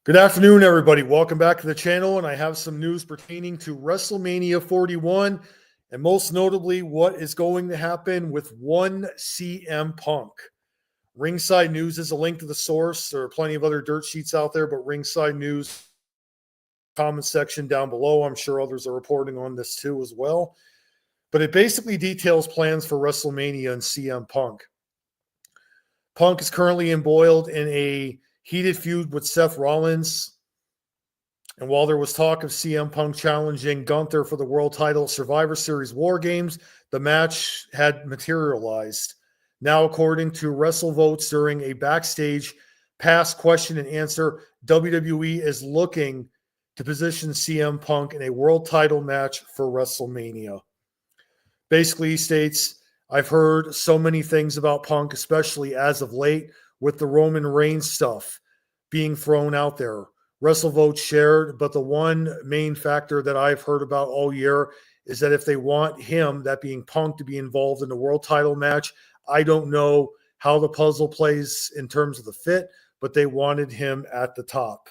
Good afternoon, everybody. Welcome back to the channel, and I have some news pertaining to WrestleMania 41, and most notably, what is going to happen with one CM Punk. Ringside News is a link to the source. There are plenty of other dirt sheets out there, but Ringside News comment section down below. I'm sure others are reporting on this too as well. But it basically details plans for WrestleMania and CM Punk. Punk is currently embroiled in a heated feud with Seth Rollins. And while there was talk of CM Punk challenging Gunther for the world title at Survivor Series WarGames, the match had materialized. Now, according to WrestleVotes during a Backstage Pass question and answer, WWE is looking to position CM Punk in a world title match for WrestleMania. Basically, he states, I've heard so many things about Punk, especially as of late, with the Roman Reigns stuff being thrown out there. WrestleVotes shared, but the one main factor that I've heard about all year is that if they want him, that being Punk, to be involved in the world title match, I don't know how the puzzle plays in terms of the fit, but they wanted him at the top.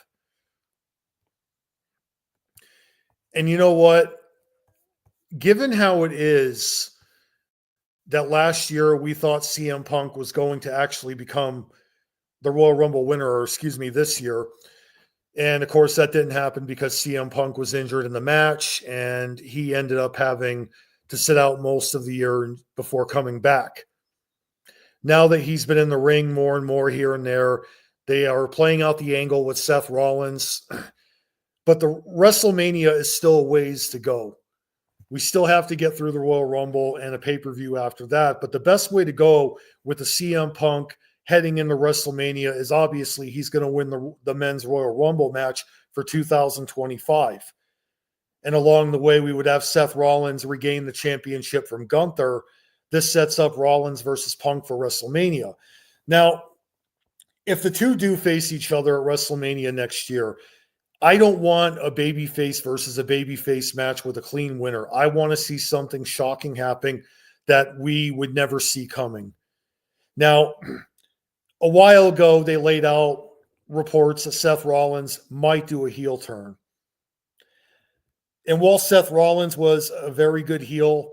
And you know what? Given how it is that last year we thought CM Punk was going to actually become the Royal Rumble winner, or this year. And of course, that didn't happen because CM Punk was injured in the match, and he ended up having to sit out most of the year before coming back. Now that he's been in the ring more and more here and there, they are playing out the angle with Seth Rollins. But the WrestleMania is still a ways to go. We still have to get through the Royal Rumble and a pay-per-view after that. But the best way to go with the CM Punk heading into WrestleMania is obviously he's going to win the men's Royal Rumble match for 2025. And along the way, we would have Seth Rollins regain the championship from Gunther. This sets up Rollins versus Punk for WrestleMania. Now, if the two do face each other at WrestleMania next year, I don't want a babyface versus a babyface match with a clean winner. I want to see something shocking happening that we would never see coming. Now, a while ago, they laid out reports that Seth Rollins might do a heel turn. And while Seth Rollins was a very good heel,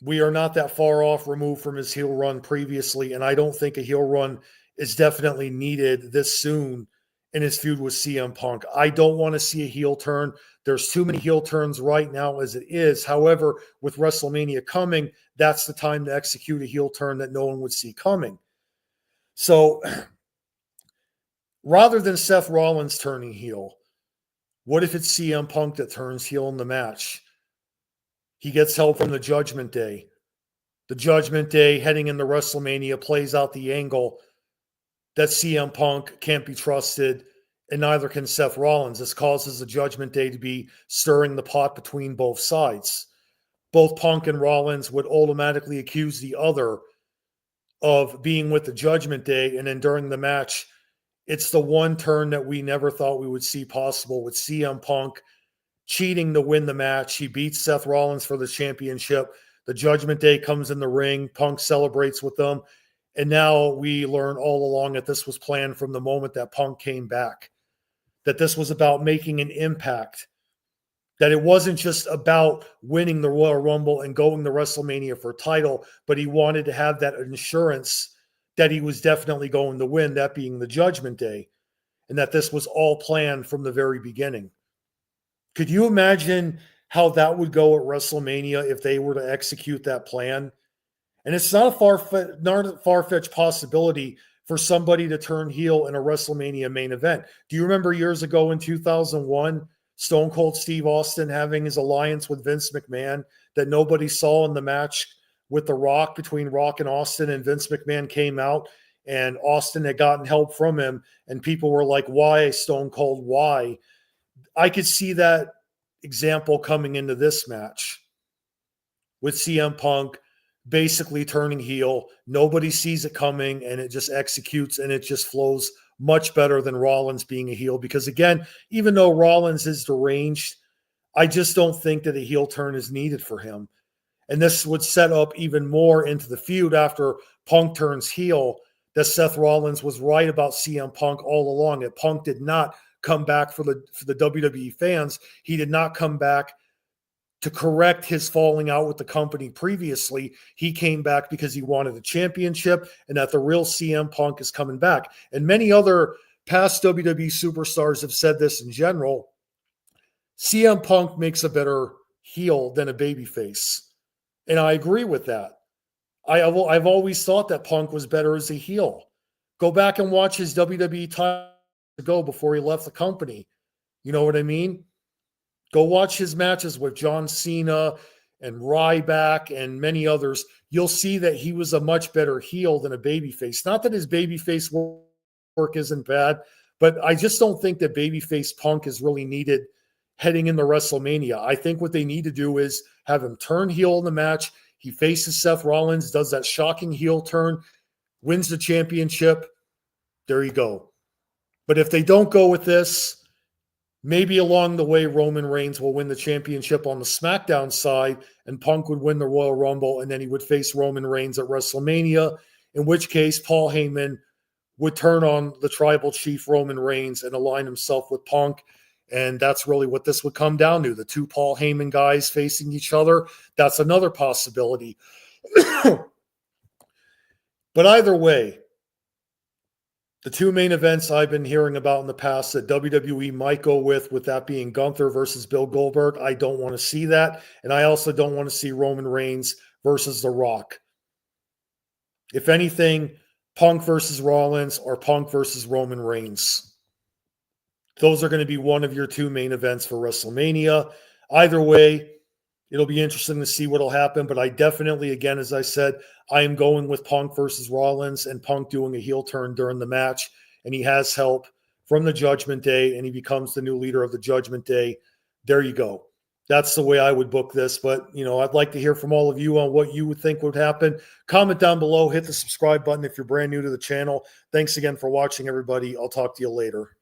we are not that far off removed from his heel run previously, and I don't think a heel run is definitely needed this soon in his feud with CM Punk. I don't want to see a heel turn. There's too many heel turns right now as it is. However, with WrestleMania coming, that's the time to execute a heel turn that no one would see coming. So rather than Seth Rollins turning heel, what if it's CM Punk that turns heel in the match? He gets help from the Judgment Day. The Judgment Day heading into WrestleMania plays out the angle that CM Punk can't be trusted, and neither can Seth Rollins. This causes the Judgment Day to be stirring the pot between both sides. Both Punk and Rollins would automatically accuse the other of being with the Judgment Day, and then during the match, it's the one turn that we never thought we would see possible with CM Punk cheating to win the match. He beats Seth Rollins for the championship. The Judgment Day comes in the ring. Punk celebrates with them. And now we learn all along that this was planned from the moment that Punk came back, that this was about making an impact, that it wasn't just about winning the Royal Rumble and going to WrestleMania for a title, but he wanted to have that insurance that he was definitely going to win, that being the Judgment Day, and that this was all planned from the very beginning. Could you imagine how that would go at WrestleMania if they were to execute that plan? And it's not a far-fetched possibility for somebody to turn heel in a WrestleMania main event. Do you remember years ago in 2001, Stone Cold Steve Austin having his alliance with Vince McMahon that nobody saw in the match with The Rock, between Rock and Austin, and Vince McMahon came out and Austin had gotten help from him, and people were like, why, Stone Cold, why? I could see that example coming into this match with CM Punk basically turning heel. Nobody sees it coming, and it just executes, and it just flows much better than Rollins being a heel. Because again, even though Rollins is deranged, I just don't think that a heel turn is needed for him. And this would set up even more into the feud after Punk turns heel, that Seth Rollins was right about CM Punk all along, that Punk did not come back for the WWE fans. He did not come back to correct his falling out with the company previously. He came back because he wanted a championship and that the real CM Punk is coming back. And many other past WWE superstars have said this in general. CM Punk makes a better heel than a babyface. And I agree with that. I've always thought that Punk was better as a heel. Go back and watch his WWE time ago before he left the company. You know what I mean? Go watch his matches with John Cena and Ryback and many others. You'll see that he was a much better heel than a babyface. Not that his babyface work isn't bad, but I just don't think that babyface Punk is really needed heading into WrestleMania. I think what they need to do is have him turn heel in the match. He faces Seth Rollins, does that shocking heel turn, wins the championship. There you go. But if they don't go with this, maybe along the way, Roman Reigns will win the championship on the SmackDown side, and Punk would win the Royal Rumble, and then he would face Roman Reigns at WrestleMania, in which case Paul Heyman would turn on the tribal chief Roman Reigns and align himself with Punk. And that's really what this would come down to, the two Paul Heyman guys facing each other. That's another possibility. But either way, the two main events I've been hearing about in the past that WWE might go with that being Gunther versus Bill Goldberg, I don't want to see that. And I also don't want to see Roman Reigns versus The Rock. If anything, Punk versus Rollins or Punk versus Roman Reigns. Those are going to be one of your two main events for WrestleMania. Either way, it'll be interesting to see what will happen. But I definitely, again, as I said, I am going with Punk versus Rollins and Punk doing a heel turn during the match. And he has help from the Judgment Day and he becomes the new leader of the Judgment Day. There you go. That's the way I would book this. But, I'd like to hear from all of you on what you would think would happen. Comment down below. Hit the subscribe button if you're brand new to the channel. Thanks again for watching, everybody. I'll talk to you later.